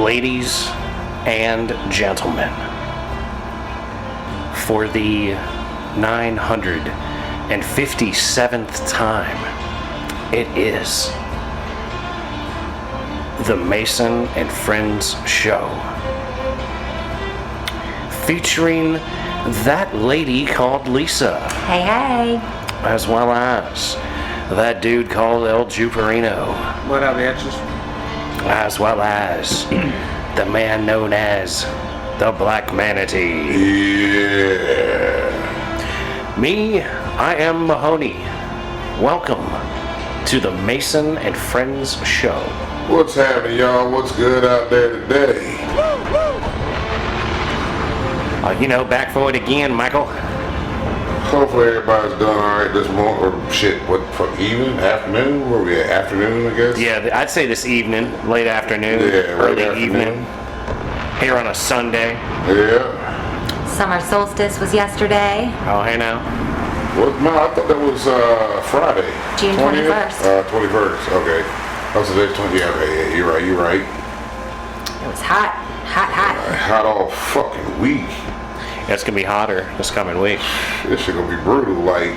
Ladies and gentlemen, for the 957th time, it is the Mason and Friends Show, featuring that lady called Lisa. Hey, hey. As well as that dude called El Juperino. What up, bitches? As well as the man known as the Black Manatee. Yeah. Me, I am Mahoney. Welcome to the Mason and Friends Show. What's happening, y'all? What's good out there today? Back for it again, Michael. Hopefully everybody's doing alright this morning, or shit, what, for evening, afternoon? Where we at? Afternoon, I guess? Yeah, I'd say this evening, late afternoon, early evening, here on a Sunday. Yeah. Summer solstice was yesterday. Oh, hey now. What? No, I thought that was Friday. June 21st. 21st, okay. Oh, so there's 20, yeah, okay, yeah, you're right. It was hot. Hot all fucking week. It's gonna be hotter this coming week. This shit gonna be brutal. Like,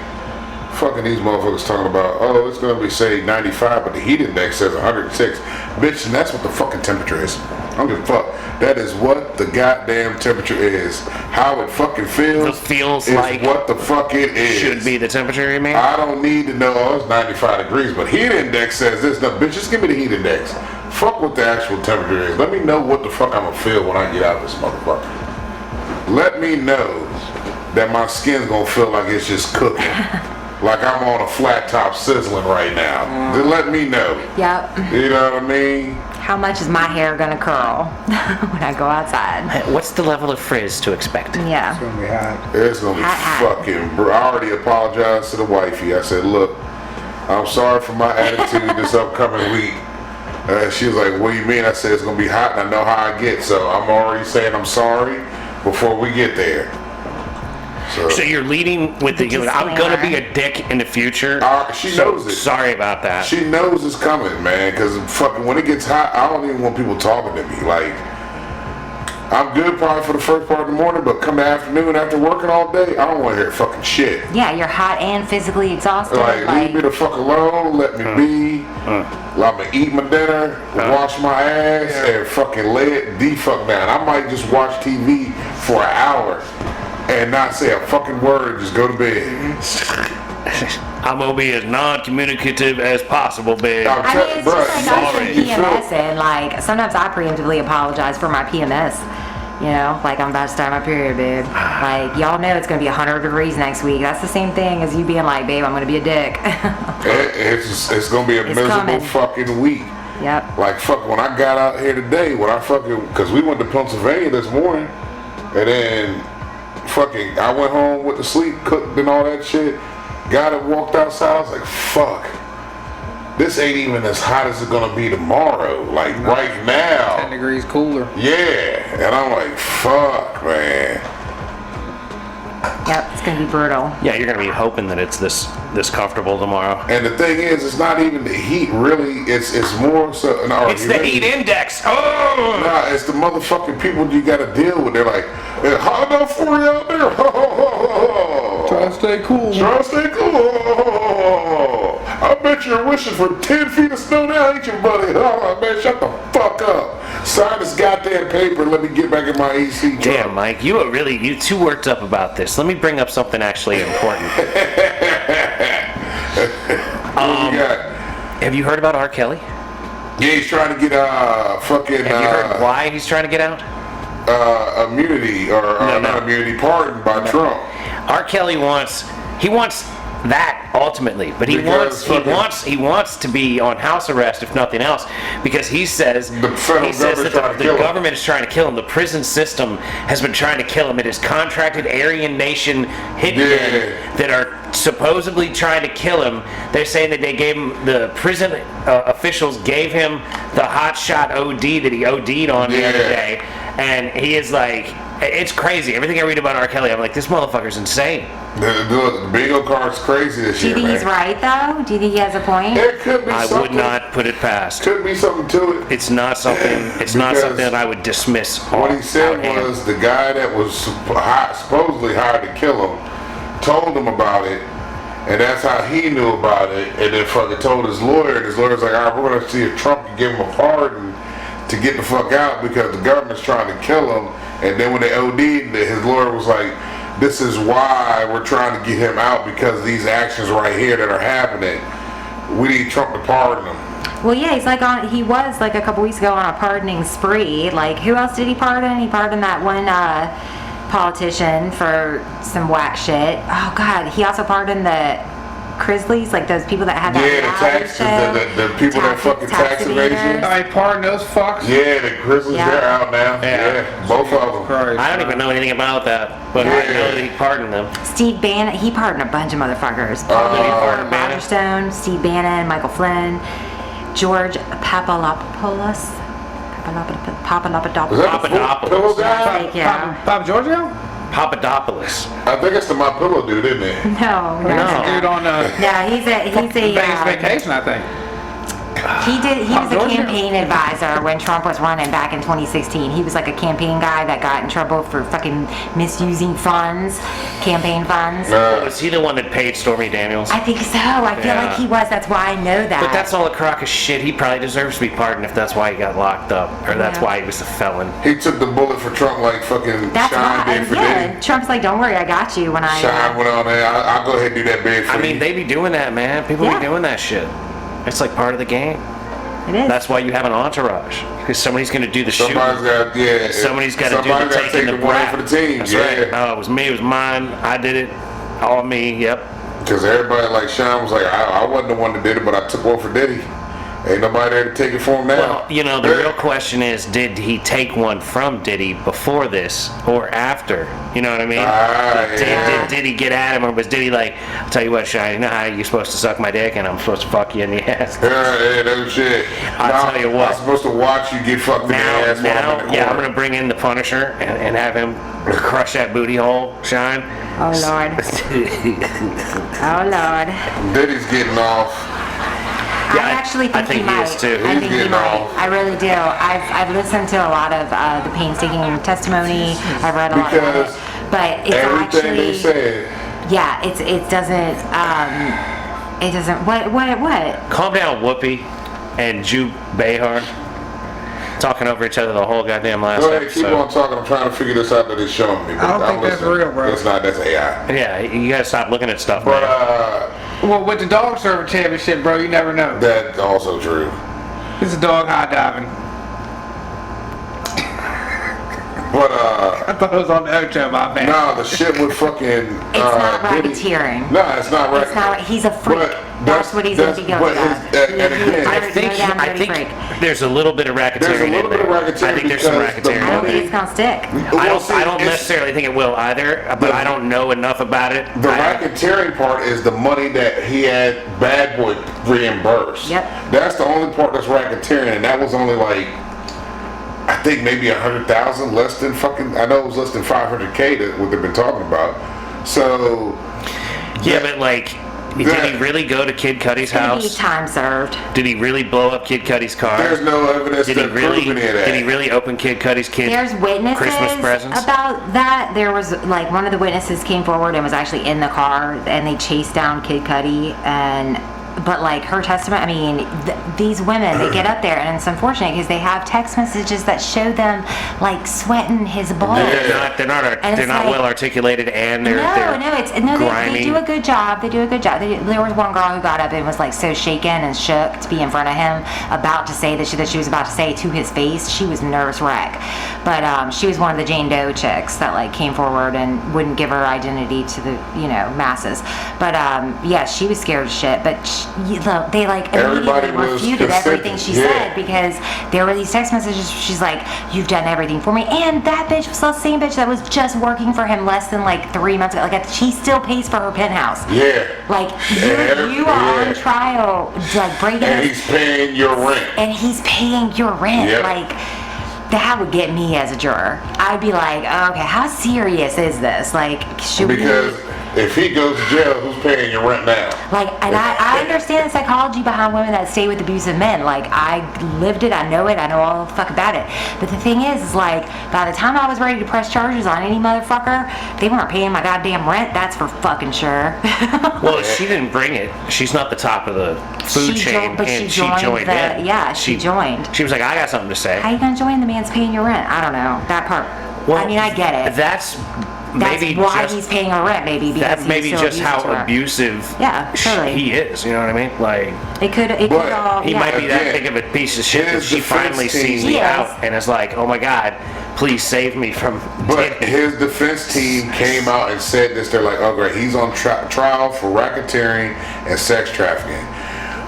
fucking these motherfuckers talking about, oh, it's gonna be, say, 95, but the heat index says 106. Bitch, and that's what the fucking temperature is. I don't give a fuck. That is what the goddamn temperature is. How it fucking feels. It feels is like what the fuck it is. Should be the temperature, man. I don't need to know, oh, it's 95 degrees, but heat index says this. No, bitch, just give me the heat index. Fuck what the actual temperature is. Let me know what the fuck I'm gonna feel when I get out of this motherfucker. Let me know that my skin's gonna feel like it's just cooking. Like I'm on a flat top sizzling right now. Just let me know. Yep. You know what I mean? How much is my hair gonna curl when I go outside? What's the level of frizz to expect? Yeah. It's gonna be hot. It's gonna be fucking I already apologized to the wifey. I said, look, I'm sorry for my attitude this upcoming week. She was like, what do you mean? I said, it's gonna be hot and I know how I get, so I'm already saying I'm sorry before we get there. So you're leading with the, I'm gonna be a dick in the future. She knows it. Sorry about that. She knows it's coming, man, because fucking when it gets hot, I don't even want people talking to me. Like, I'm good probably for the first part of the morning, but come the afternoon after working all day, I don't want to hear fucking shit. Yeah, you're hot and physically exhausted. Like, leave me the fuck alone, let me be. I'm gonna eat my dinner, wash my ass, and fucking lay it the fuck down. I might just watch TV for an hour and not say a fucking word, just go to bed. I'm gonna be as non-communicative as possible, babe. I mean, it's just like I should PMS and like sometimes I preemptively apologize for my PMS. You know, like I'm about to start my period, babe. Like y'all know it's gonna be 100 degrees next week. That's the same thing as you being like, babe, I'm gonna be a dick. it's gonna be a miserable fucking week. Yep. Like fuck, when I got out here today, because we went to Pennsylvania this morning, and then fucking I went home with the sleep, cooked and all that shit. Got it, walked outside. I was like, fuck. This ain't even as hot as it's gonna be tomorrow. Like right now. 10 degrees cooler. Yeah. And I'm like, fuck, man. Yep, it's gonna be brutal. Yeah, you're gonna be hoping that it's this comfortable tomorrow. And the thing is, it's not even the heat, really. It's more so. No, it's the heat index. Oh! Nah, it's the motherfucking people you gotta deal with. They're like, it's hot enough for you out there. Try to stay cool. Try to stay cool. I bet you're wishing for 10 feet of snow now, ain't you, buddy? Oh, man, shut the fuck up. Sign this goddamn paper and let me get back in my AC truck. Damn, Mike, you too worked up about this. Let me bring up something actually important. What you got? Have you heard about R. Kelly? Yeah, he's trying to get fucking. Have you heard why he's trying to get out? Immunity or not immunity, pardon by Trump. R. Kelly wants that ultimately, but he wants to be on house arrest if nothing else, because he says that the government is trying to kill him. The prison system has been trying to kill him. It is contracted Aryan Nation hitmen that are supposedly trying to kill him. They're saying that they gave him, the prison officials gave him the hot shot OD that he OD'd on the other day, and he is like, It's crazy. Everything I read about R. Kelly, I'm like, this motherfucker's insane. The bingo card's crazy this year, Do you think he's right, though? Do you think he has a point? It could be I something. would not put it past. Could be something to it. It's not something. It's not something that I would dismiss. What he said was the guy that was supposedly hired to kill him told him about it, and that's how he knew about it. And then fucking told his lawyer, and his lawyer's like, "All right, we're gonna see if Trump can give him a pardon to get the fuck out because the government's trying to kill him." And then when they OD'd, his lawyer was like, "This is why we're trying to get him out, because these actions right here that are happening. We need Trump to pardon him." Well, yeah, he was like a couple weeks ago on a pardoning spree. Like, who else did he pardon? He pardoned that one politician for some whack shit. Oh God, he also pardoned the Grizzlies, like those people that had that the people that fucking tax evasion. I pardon those fucks. Yeah, the Grizzlies, they're out now. Yeah, both of them. Christ, I don't even know anything about that, but I know that he pardoned them. Steve Bannon, he pardoned a bunch of motherfuckers. pardoned Bannon? Roger Stone, Steve Bannon, Michael Flynn, George Papadopoulos. Was that the pillow guy? Like, yeah. Papa Giorgio? Papadopoulos. I think it's the My Pillow dude, isn't it? No. Dude on Yeah, he's a Vegas Vacation, I think. He was a Georgia? campaign advisor when Trump was running back in 2016. He was like a campaign guy that got in trouble for fucking misusing funds, campaign funds. Was he the one that paid Stormy Daniels? I think so. I feel like he was. That's why I know that. But that's all a crock of shit. He probably deserves to be pardoned if that's why he got locked up, or that's Yeah. why he was a felon. He took the bullet for Trump like fucking That's Shine why. did for Yeah. Diddy. Trump's like, don't worry, I got you when I. Shine went on there. I'll go ahead and do that bid for I you. mean, they be doing that, man. People Yeah. be doing that shit. It's like part of the game. It is. That's why you have an entourage, because somebody's going to do the shooting. Somebody's got, Somebody's got to do the somebody's gotta taking take the the blame rap. for the team. That's yeah. right. No, it was me. It was mine. I did it. All me. Yep. Because everybody like Sean was like, I wasn't the one that did it, but I took one for Diddy. Ain't nobody there to take it for him now. Well, you know, the real question is, did he take one from Diddy before this or after? You know what I mean? Did he get at him, or was Diddy like, I'll tell you what, Shine, you know how you're supposed to suck my dick and I'm supposed to fuck you in the ass? Yeah, no shit. I'll tell you what. I'm supposed to watch you get fucked in the ass while I'm in the I'm corner. going to bring in the Punisher and have him crush that booty hole, Shine. Oh Lord. Oh Lord. Diddy's getting off. Yeah, I actually think, he might. is too. I He's think he getting might. off. I really do. I've listened to a lot of the painstaking testimony. I've read a lot of Because it, but it's everything actually they said. yeah. It doesn't. It doesn't. What? Calm down, Whoopi and Jew Behar. Talking over each other the whole goddamn last Go ahead, episode. keep on talking. I'm trying to figure this out that it's showing me. But I don't I'm think that's listening. real, bro. It's not. That's AI. Yeah, you gotta stop looking at stuff, But man. Well, with the dog server championship, bro, you never know. That's also true. It's a dog high diving. But I thought it was on the Ocho, my bad. no, the shit with fucking. It's not Diddy. racketeering. No, it's not right. It's not. He's a freak. But That's what he's going to be guilty of. and again, I think there's a little bit of racketeering There's a little in bit of there. racketeering I think there's some because the racketeering I don't in think there. it's going to stick. I don't necessarily think it will either, but I don't know enough about it. The racketeering part is the money that he had Bad Boy reimbursed. Yep. That's the only part that's racketeering, and that was only like, I think maybe 100,000 less than fucking. I know it was less than 500K that what they've been talking about. So. Yeah, but like, did he really go to Kid Cudi's It's house? time served. Did he really blow up Kid Cudi's car? There's no evidence Did to he prove really? any of that. Did he really open Kid Cudi's There's witnesses Christmas presents? about that. There was like one of the witnesses came forward and was actually in the car, and they chased down Kid Cudi. But like her testimony, I mean, these women, they get up there, and it's unfortunate because they have text messages that show them like sweating his blood. They're not And it's like- well articulated, and they're they do a good job. They do a good job. There was one girl who got up and was like so shaken and shook to be in front of him, about to say that she was about to say to his face. She was nervous wreck. But she was one of the Jane Doe chicks that like came forward and wouldn't give her identity to the masses. But yeah, she was scared as shit. But they like Everybody immediately was refuted consenting, everything she yeah. said, because there were these text messages. She's like, "You've done everything for me," and that bitch was the same bitch that was just working for him less than like 3 months ago. Like she still pays for her penthouse. Yeah. Like And you are yeah. on trial, like breaking. And he's paying your rent. And he's paying your rent. Yep. Like that would get me as a juror. I'd be like, okay, how serious is this? Like, should Because if he goes to jail, who's paying your rent now? Like, and I understand the psychology behind women that stay with abusive men. Like, I lived it, I know it, I know all the fuck about it. But the thing is like, by the time I was ready to press charges on any motherfucker, they weren't paying my goddamn rent, that's for fucking sure. Well, she didn't bring it. She's not the top of the food chain, and she joined in. Yeah, she joined. She was like, I got something to say. How you gonna join? The man's paying your rent. I don't know. That part. Well, I mean, I get it. That's maybe why just, he's paying her rent, maybe, because that he's maybe so just how abusive to her. abusive totally. he is. You know what I mean? Like, it could all. he might be that big of a piece of shit that she finally sees me out and is like, oh my God, please save me from. But his defense team came out and said this. They're like, oh great, he's on trial for racketeering and sex trafficking.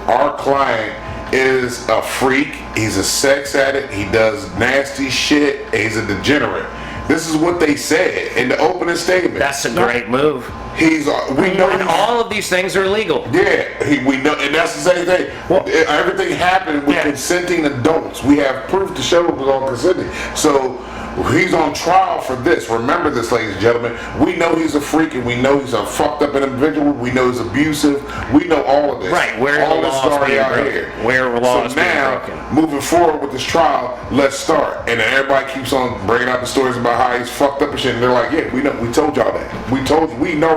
Our client is a freak. He's a sex addict. He does nasty shit. He's a degenerate. This is what they said in the opening statement. That's a great move. We know, and all of these things are illegal. Yeah, we know, and that's the same thing. Well, everything happened with consenting adults. We have proof to show it was all consenting. So he's on trial for this. Remember this, ladies and gentlemen. We know he's a freak, and we know he's a fucked up individual. We know he's abusive. We know all of this. Right, where all the this laws story being out broken. here. Where the laws being broken. Moving forward with this trial, let's start. And then everybody keeps on bringing out the stories about how he's fucked up and shit. And they're like, yeah, we know. We told y'all that. We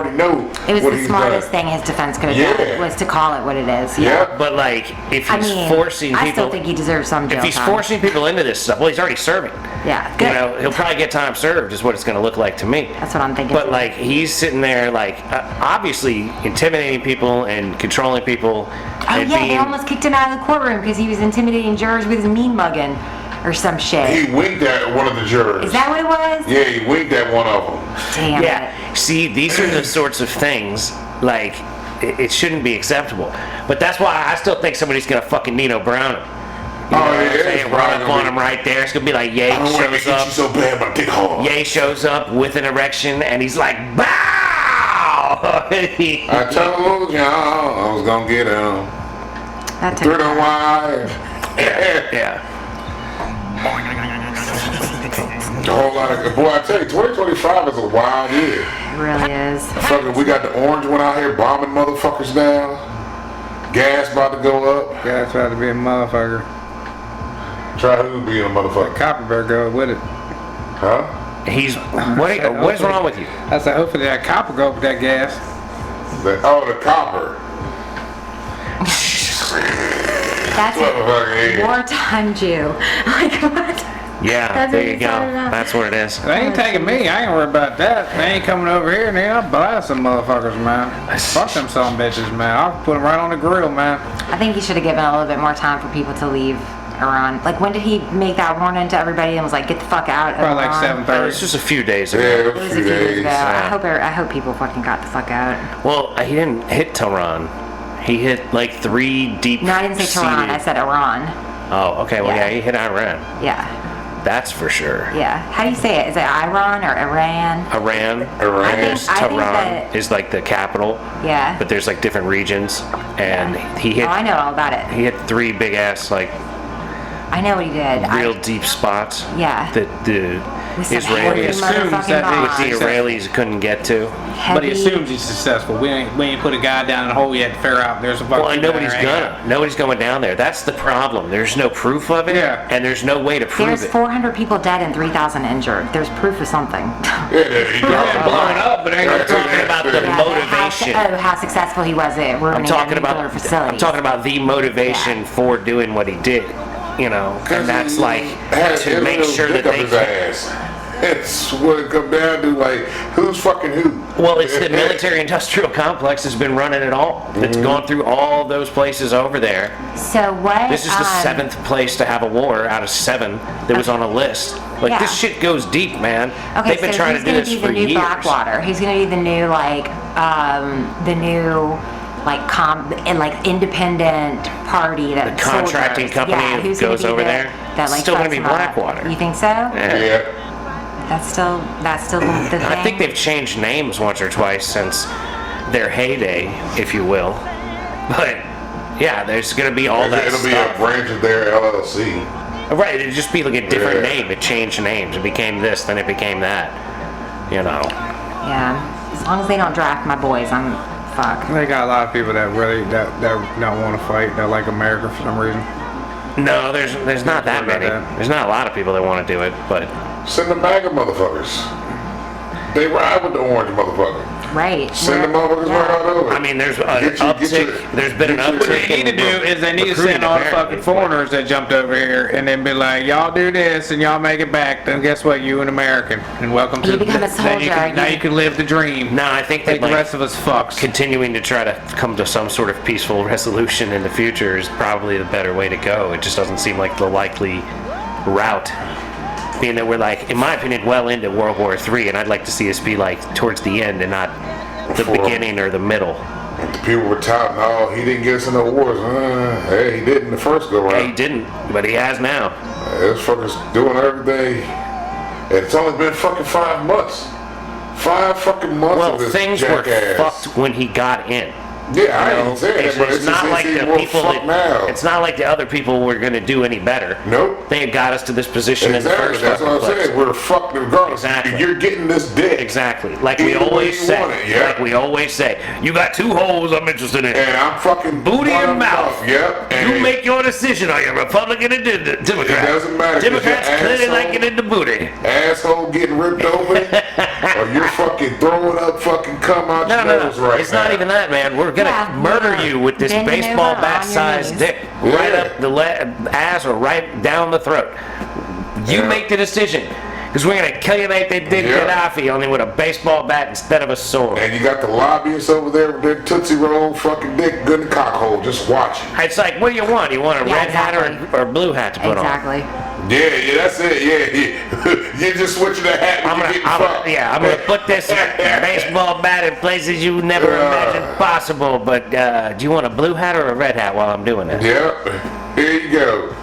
already know. It was what the smartest thing his defense could have done was to call it what it is. Yeah. But like, if he's forcing people, I still think he deserves some jail time. If he's forcing people into this stuff, well, he's already serving. Yeah, good. You know, he'll probably get time served, is what it's going to look like to me. That's what I'm thinking. But like, he's sitting there, like, obviously intimidating people and controlling people. Oh yeah, they almost kicked him out of the courtroom because he was intimidating jurors with his mean mugging or some shit. He winked at one of the jurors. Is that what it was? Yeah, he winked at one of them. Damn it. See, these are the sorts of things, like, it shouldn't be acceptable. But that's why I still think somebody's going to fucking Nino Brown him. You know what I'm saying? Run up on him right there. It's going to be like, Ye shows up. So bad, my dick hard. Ye shows up with an erection, and he's like, bow! I told y'all I was going to get him. That through the wire. Yeah. A whole lot of, boy, I tell you, 2025 is a wild year. It really is. Fucking, we got the orange one out here bombing motherfuckers down. Gas about to go up. Gas about to be a motherfucker. Try who being a motherfucker. Copper better go with it. Huh? What is wrong with you? I said, hopefully that copper go with that gas. The copper. That's a wartime Jew. Like what? Yeah, there you go. That's what it is. They ain't taking me. I ain't worried about that. They ain't coming over here, and I'll blast some motherfuckers, man. Fuck them some bitches, man. I'll put them right on the grill, man. I think he should have given a little bit more time for people to leave Iran. Like, when did he make that warning to everybody and was like, get the fuck out of Probably Iran? like 7:30. It's just a few days ago. Yeah, It was a few days ago. I hope people fucking got the fuck out. Well, he didn't hit Tehran. He hit like 3 deep. No, I didn't say Tehran. I said Iran. Oh, okay. Well, Yeah. yeah, he hit Iran. Yeah. That's for sure. Yeah. How do you say it? Is it Iran or Iran? Iran. I think Tehran that- is like the capital. Yeah. But there's like different regions, and he hit. Oh, I know all about it. He hit 3 big ass like I know what he did. real deep spots. Yeah. That the With some heavy Israelis, motherfucking bombs. the Israelis couldn't get to. But he Heavy- assumes he's successful. We ain't put a guy down in the hole yet to figure out there's a fucking. Well, and nobody's going down there. That's the problem. There's no proof of it, Yeah. and there's no way to prove There's it. 400 people dead and 3,000 injured. There's proof of something. blowing up, but ain't I'm talking about the motivation. How successful he was at ruining I'm talking a nuclear about. facility. I'm talking about the motivation for doing what he did. You know, and that's like to make sure that they. It's what it comes down to, like, who's fucking who? Well, it's the military-industrial complex has been running it all. It's gone through all those places over there. So what? This is the 7th place to have a war out of 7 that was on a list. Like, Yeah. this shit goes deep, man. Okay, They've been so trying he's to do gonna this be for the new years. Blackwater. He's gonna be the new independent party that The contracting company who's goes gonna be over there? That like Still gonna fucks be him up. Blackwater. You think so? Yeah. That's still the thing. I think they've changed names once or twice since their heyday, if you will. But yeah, there's gonna be all that It'll stuff. be a branch of their LLC. Right, it'd just be like a different name. It changed names. It became this, then it became that. You know. Yeah. As long as they don't draft my boys, I'm fuck. They got a lot of people that really that don't want to fight. That like America for some reason. No, there's not that many. There's not a lot of people that want to do it, but send the MAGA motherfuckers. They ride with the orange motherfucker. Right. Send the motherfuckers right over. I mean, there's an uptick. There's been an uptick. What they need to do is they need to send all the fucking foreigners that jumped over here and then be like, y'all do this and y'all make it back. Then guess what? You an American and welcome to. You become a soldier. Now you can live the dream. No, I think that the rest of us fucks. Continuing to try to come to some sort of peaceful resolution in the future is probably the better way to go. It just doesn't seem like the likely route. Being that we're like, in my opinion, well into World War III, and I'd like to see us be like towards the end and not the beginning or the middle. The people were touting, no, he didn't get us in the wars. Hey, he did in the first go round. Yeah, he didn't, but he has now. This fucker's doing everything. And it's only been fucking 5 months. 5 fucking months Well, of this things jackass. were fucked when he got in. Yeah, I ain't saying that, but it's not just, like it's the people now. It's not like the other people were going to do any better. Nope. They got us to this position in the first That's what I'm place. saying. We're fucked regardless. Exactly. You're getting this dick. Exactly. Like Either we way always you say. want it, yeah. Like we always say. You got 2 holes I'm interested in. And I'm fucking Booty and mouth. Yep. You make your decision. Are you Republican or Democrat? It doesn't matter. Democrats clearly like it in the booty. Asshole getting ripped open, or you're fucking throwing up fucking cum out your nose right now. It's not even that, man. We're gonna murder you with this baseball bat-sized dick right up the ass or right down the throat. You make the decision. Because we're going to kill you like they did Gaddafi, only with a baseball bat instead of a sword. And you got the lobbyists over there with their Tootsie Roll fucking dick good in the cock hole, just watching. It's like, what do you want? You want a red hat or a blue hat to put on? Exactly. Yeah, that's it. Yeah. You're just switching the hat when you're getting fucked. I'm going to put this baseball bat in places you never imagined possible. But do you want a blue hat or a red hat while I'm doing this? Yep. Here you go.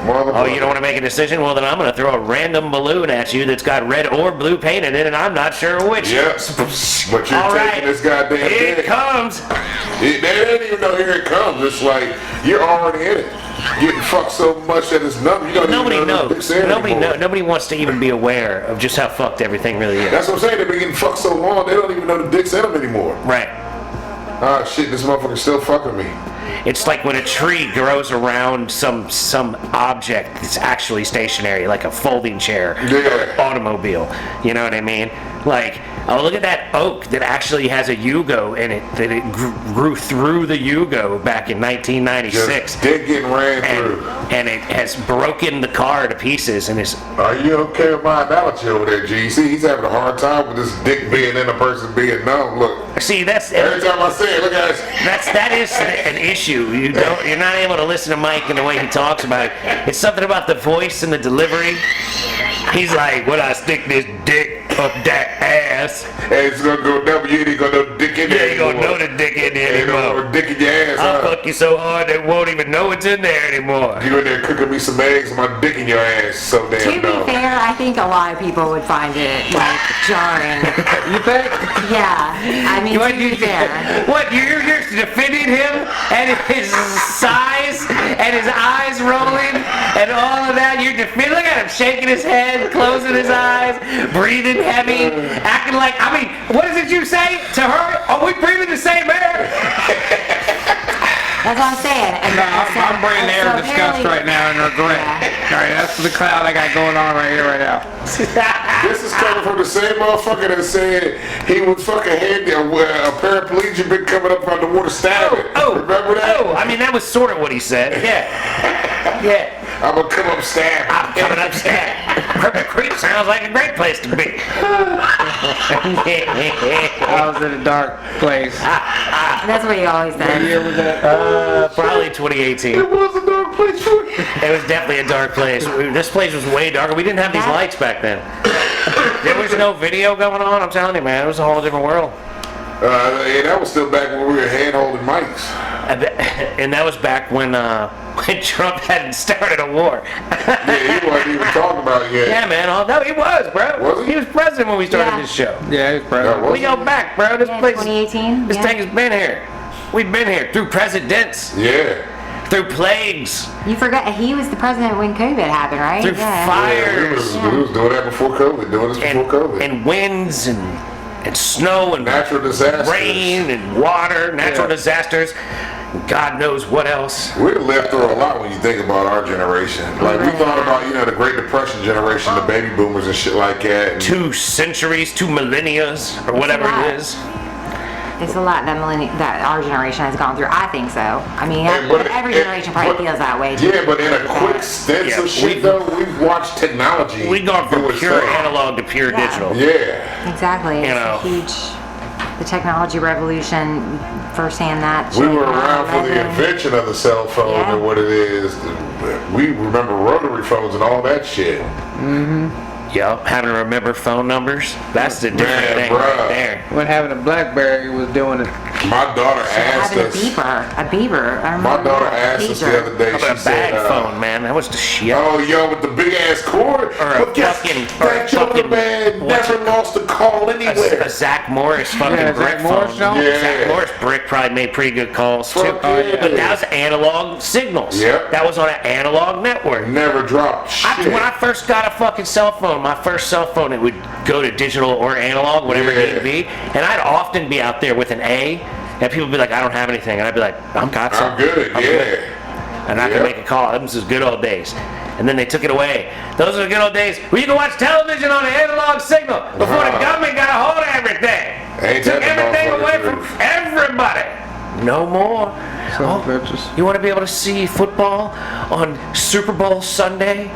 Oh, you don't want to make a decision? Well, then I'm going to throw a random balloon at you that's got red or blue paint in it, and I'm not sure which. Yep. But you're taking this goddamn Here it comes. They didn't even know here it comes. It's like you're already in it. Getting fucked so much that it's nothing. You don't Nobody even know knows. Nobody wants to even be aware of just how fucked everything really is. That's what I'm saying. They've been getting fucked so long, they don't even know the dick's in them anymore. Right. Ah, shit, this motherfucker's still fucking me. It's like when a tree grows around some object that's actually stationary, like a folding chair or an automobile. You know what I mean? Like, oh, look at that oak that actually has a Yugo in it, that it grew through the Yugo back in 1996. Just dick getting ran through. And it has broken the car to pieces and is... Are you okay with my analogy over there, G? See, he's having a hard time with this dick being in a person being numb. Look. See, that's... Every time I say it, look at it. That is an issue. You're not able to listen to Mike and the way he talks about it. It's something about the voice and the delivery. He's like, when I stick this dick up that ass. Hey, it's gonna go down, you ain't gonna know dick in there. You ain't gonna know the dick in there anymore. Dick in your ass, I'll fuck you so hard they won't even know it's in there anymore. You in there cooking me some eggs and my dick in your ass so damn To be fair, I think a lot of people would find it, like, jarring. You think? Yeah. I mean, to be fair. What, you're defending him and his size and his eyes rolling and all of that? You're defending, look at him shaking his head, closing his eyes, breathing heavy, acting like, I mean, what is it you say to her? Are we breathing the same air? That's what I'm saying. And I'm breathing air of disgust right now and regret. All right, that's the cloud I got going on right here, right now. This is coming from the same motherfucker that said he was fucking handy. A paraplegic been coming up from the water stabbing. Remember that? Oh, I mean, that was sort of what he said. Yeah. Yeah. I'm gonna come up stab. I'm coming up stab. Creep sounds like a great place to be. I was in a dark place. That's what he always says. What year was that? Probably 2018. It was a dark place for you. It was definitely a dark place. This place was way darker. We didn't have these lights back then. There was no video going on. I'm telling you, man. It was a whole different world. Yeah, that was still back when we were hand-holding mics. And that was back when Trump hadn't started a war. Yeah, he wasn't even talking about it yet. Yeah, man. No, he was, bro. Was he? He was president when we started this show. Yeah, he was president. No, We go back, bro. This place, 2018. this thing has been here. We've been here through presidents. Yeah. through plagues. You forgot he was the president when COVID happened, right? Through fires. He was doing that before COVID. Doing this before COVID. And winds and snow and natural disasters, rain and water, natural disasters. God knows what else. We lived through a lot when you think about our generation. Like we thought about, the Great Depression generation, the baby boomers and shit like that. 2 centuries, 2 millennias, or whatever it is. It's a lot that our generation has gone through. I think so. I mean, every generation probably feels that way. Yeah, but in a quick stint of shit, though, we've watched technology. We've gone from pure analog to pure digital. Yeah. Exactly. It's huge. The technology revolution, firsthand that. We were around for the invention of the cell phone and what it is. We remember rotary phones and all that shit. Mm-hmm. Yup, having to remember phone numbers. That's the different thing right there. When having a BlackBerry was doing it. My daughter asked us. A beeper. My daughter asked us the other day. She said, "A bag phone, man. That was the shit." Oh, yo, with the big ass cord. Or that fucking man never lost a call anywhere. A Zach Morris fucking brick phone. Zach Morris brick probably made pretty good calls too. But that was analog signals. Yep. That was on an analog network. Never dropped shit. When I first got a fucking cell phone, my first cell phone, it would go to digital or analog, whatever it may be, and I'd often be out there with an A, and people would be like, "I don't have anything," and I'd be like, "I'm good, I'm good," and I can make a call. Them was good old days. And then they took it away. Those are the good old days where you can watch television on an analog signal before the government got a hold of everything. Took everything away from everybody. No more. You want to be able to see football on Super Bowl Sunday?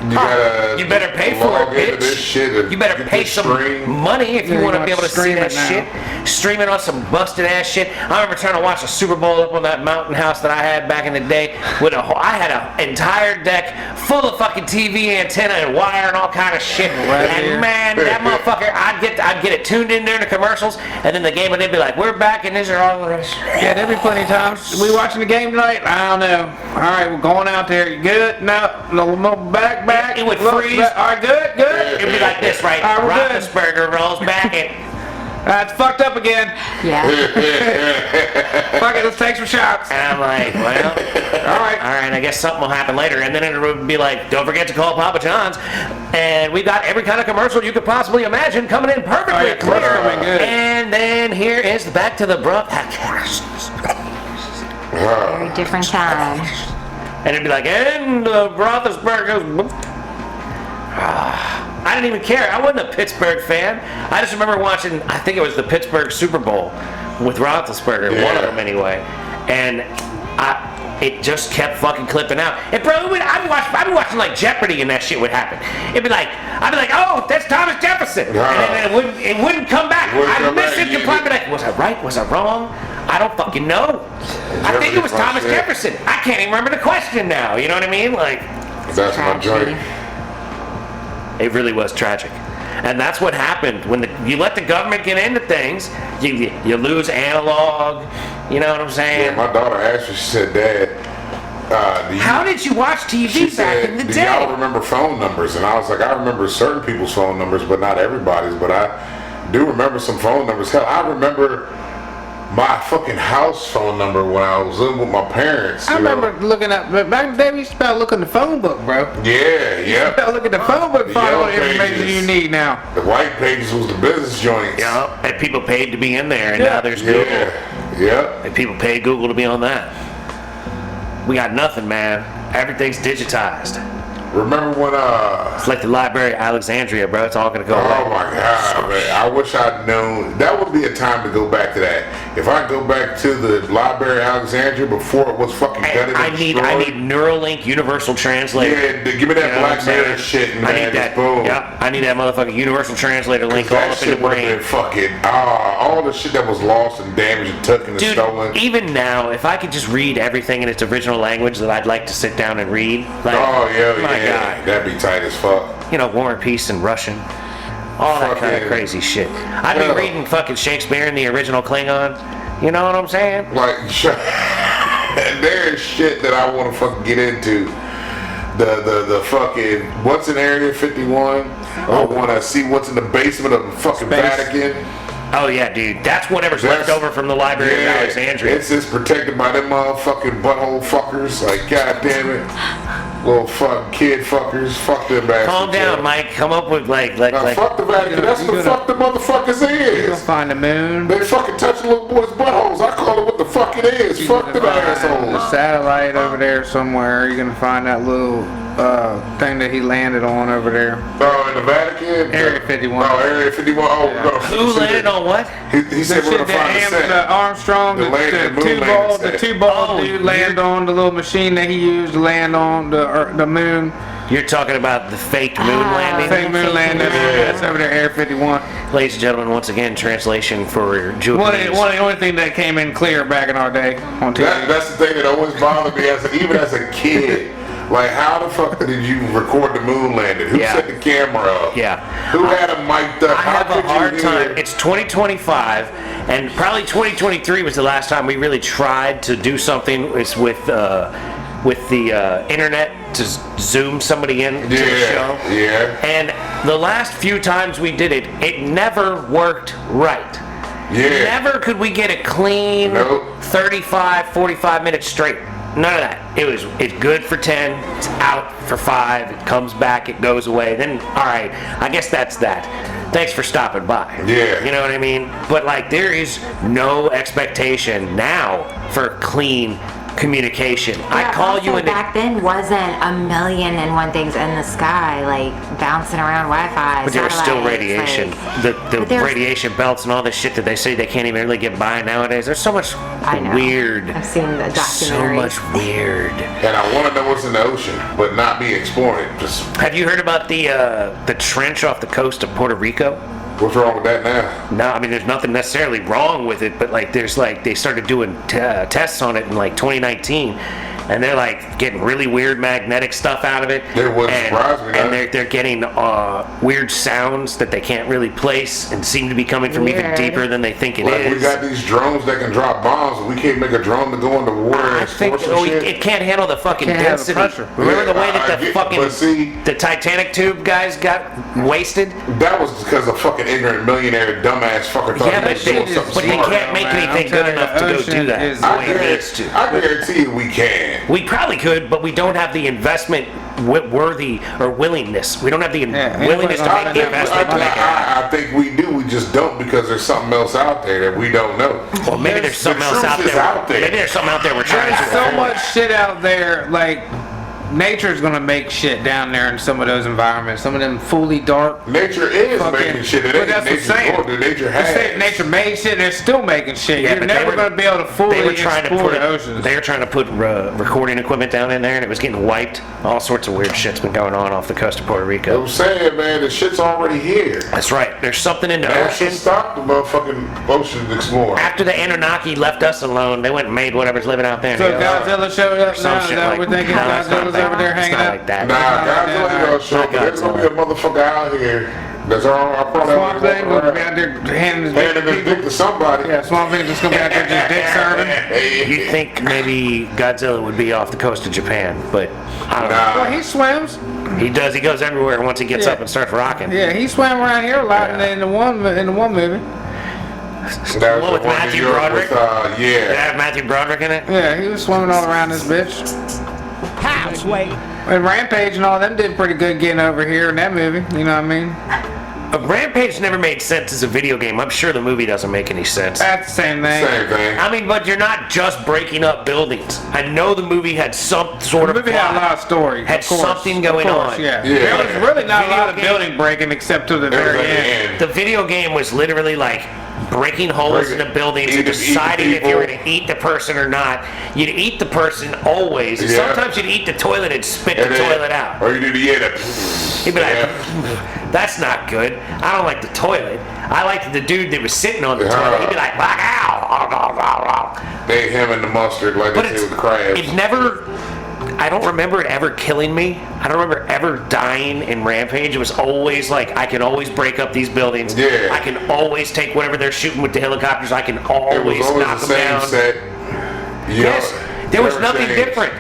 You better pay for it, bitch. You better pay some money if you want to be able to see that shit. Stream it on some busted ass shit. I remember trying to watch a Super Bowl up on that mountain house that I had back in the day. I had an entire deck full of fucking TV antenna and wire and all kind of shit. And man, that motherfucker, I'd get it tuned in during the commercials, and then the game would be like, "We're back and these are all the rest." Yeah, there'd be plenty of times. We watching the game tonight? I don't know. All right, we're going out there. You good? No, back. It would freeze. All right, good. It'd be like this, right? Roethlisberger rolls back and it's fucked up again. Yeah. Fuck it, let's take some shots. And I'm like, well, all right. I guess something will happen later. And then it would be like, don't forget to call Papa John's. And we got every kind of commercial you could possibly imagine coming in perfectly clear. And then here is the Back to the Broth podcast. Very different time. And it'd be like, and the Roethlisberger's. I didn't even care. I wasn't a Pittsburgh fan. I just remember watching, I think it was the Pittsburgh Super Bowl with Roethlisberger, one of them anyway. And it just kept fucking clipping out. And bro, I'd be watching like Jeopardy and that shit would happen. I'd be like, oh, that's Thomas Jefferson. And then it wouldn't come back. I'd miss it completely. Be like, was I right? Was I wrong? I don't fucking know. I think it was Thomas Jefferson. I can't even remember the question now. You know what I mean? Like, that's my joint. It really was tragic. And that's what happened when you let the government get into things. You lose analog. You know what I'm saying? Yeah, my daughter asked me, she said, "Dad, how did you watch TV back in the day? Do y'all remember phone numbers?" And I was like, I remember certain people's phone numbers, but not everybody's. But I do remember some phone numbers. Hell, I remember my fucking house phone number when I was living with my parents. I remember looking up, back in the day we used to look in the phone book, bro. Yeah. Look at the phone book for all the information you need now. The white pages was the business joints. Yeah, and people paid to be in there, and now there's Google. Yeah. And people paid Google to be on that. We got nothing, man. Everything's digitized. Remember when it's like the Library of Alexandria, bro. It's all gonna go away. Oh my God, man. I wish I'd known. That would be a time to go back to that. If I go back to the Library of Alexandria before it was fucking gutted and destroyed. I need Neuralink Universal Translator. Yeah, give me that Black Mirror shit and I need that. Boom. Yeah, I need that motherfucking Universal Translator link all up in the brain. Fucking all the shit that was lost and damaged and taken and stolen. Even now, if I could just read everything in its original language that I'd like to sit down and read. Like, God. That'd be tight as fuck. You know, War and Peace in Russian. All that kind of crazy shit. I'd be reading fucking Shakespeare in the original Klingon. You know what I'm saying? Like, there's shit that I want to fucking get into. The fucking, what's in Area 51? I want to see what's in the basement of the fucking Vatican. Oh yeah, dude. That's whatever's left over from the Library of Alexandria. It's just protected by them motherfucking butthole fuckers. Like, god damn it. Little fuck kid fuckers. Fuck them bastards. Calm down, Mike. Come up with like fuck the Vatican. That's what the fuck the motherfuckers is. You gonna find the moon. They fucking touch little boys' buttholes. I call it what the fuck it is. Fuck them assholes. The satellite over there somewhere. You're gonna find that little thing that he landed on over there. Oh, in the Vatican? Area 51. Oh, Area 51. Oh, Yeah. no. who landed on what? He said we're gonna find the set. Armstrong, the two-ball dude land on the little machine that he used to land on the moon. You're talking about the fake moon landing? Fake moon landing. That's over there, Area 51. Ladies and gentlemen, once again, translation for Japanese. One of the only thing that came in clear back in our day on TV. That's the thing that always bothered me, even as a kid. Like, how the fuck did you record the moon landing? Who set the camera up? Yeah. Who had it mic'd up? I have a hard time. It's 2025, and probably 2023 was the last time we really tried to do something with the internet to zoom somebody in to the show. Yeah. And the last few times we did it, it never worked right. Yeah. Never could we get a clean 35, 45 minutes straight. None of that. It's good for 10, it's out for 5, it comes back, it goes away. Then, all right, I guess that's that. Thanks for stopping by. Yeah. You know what I mean? But like, there is no expectation now for clean communication. Yeah, I call you into back then wasn't a million and one things in the sky like bouncing around Wi-Fi. But there was still radiation. Like, the radiation belts and all this shit that they say they can't even really get by nowadays. There's so much weird. I've seen the documentary. So much weird. And I want to know what's in the ocean, but not be explored. Have you heard about the trench off the coast of Puerto Rico? What's wrong with that now? No, I mean, there's nothing necessarily wrong with it, but like, there's like, they started doing tests on it in like 2019, and they're like getting really weird magnetic stuff out of it. It wouldn't surprise me. And they're getting weird sounds that they can't really place and seem to be coming from even deeper than they think it is. We got these drones that can drop bombs, and we can't make a drone to go underwater and think it can't handle the fucking density. Remember the way that the Titanic tube guys got wasted? That was because of fucking ignorant millionaire dumbass fucker thought but they can't make anything good enough to go do that the way it needs to. I guarantee you we can. We probably could, but we don't have the investment worthy or willingness. We don't have the willingness to make the investment to make it happen. I think we do. We just don't because there's something else out there that we don't know. Well, maybe there's something else out there. Maybe there's something out there we're trying to do. There's so much shit out there, like nature's gonna make shit down there in some of those environments. Some of them fully dark. Nature is making shit. It ain't nature's going to. Nature has. Nature made shit. They're still making shit. Yeah, You're never gonna be able to fully explore the oceans. They were trying to put recording equipment down in there, and it was getting wiped. All sorts of weird shit's been going on off the coast of Puerto Rico. I'm saying, man, the shit's already here. That's right. There's something in the ocean. Stop the motherfucking ocean exploring. After the Anunnaki left us alone, they went and made whatever's living out there. So Godzilla showed up now. Shit That we're thinking Godzilla's over there hanging out. Like that. Nah, Godzilla ain't gonna show up. There's gonna be a motherfucker out here. That's all. I probably Swamp Thing gonna be out there handing his dick to somebody. Yeah, Swamp Thing just gonna be out there just dick serving. You think maybe Godzilla would be off the coast of Japan, but I don't know. Well, he swims. He does. He goes everywhere once he gets up and starts rocking. Yeah, he swam around here a lot in the one movie. That was with Matthew Broderick. Did it have Matthew Broderick in it? Yeah, he was swimming all around this bitch. Halfway. And Rampage and all them did pretty good getting over here in that movie. You know what I mean? Rampage never made sense as a video game. I'm sure the movie doesn't make any sense. That's the same thing. Same thing. I mean, but you're not just breaking up buildings. I know the movie had some sort of The movie had a lot of story. Had something going on. Yeah. There was really not a lot of building breaking except to the very end. The video game was literally like breaking holes in the buildings and deciding if you were going to eat the person or not. You'd eat the person always. Yeah. Sometimes you'd eat the toilet and spit the toilet out. Or you do the You'd be like, that's not good. I don't like the toilet. I liked the dude that was sitting on the toilet. He'd be like, ow. They him and the mustard like they say with the crabs. It never... I don't remember it ever killing me. I don't remember ever dying in Rampage. It was always like, I can always break up these buildings. Yeah. I can always take whatever they're shooting with the helicopters. I can always knock them down. Set. Yes. There was nothing different.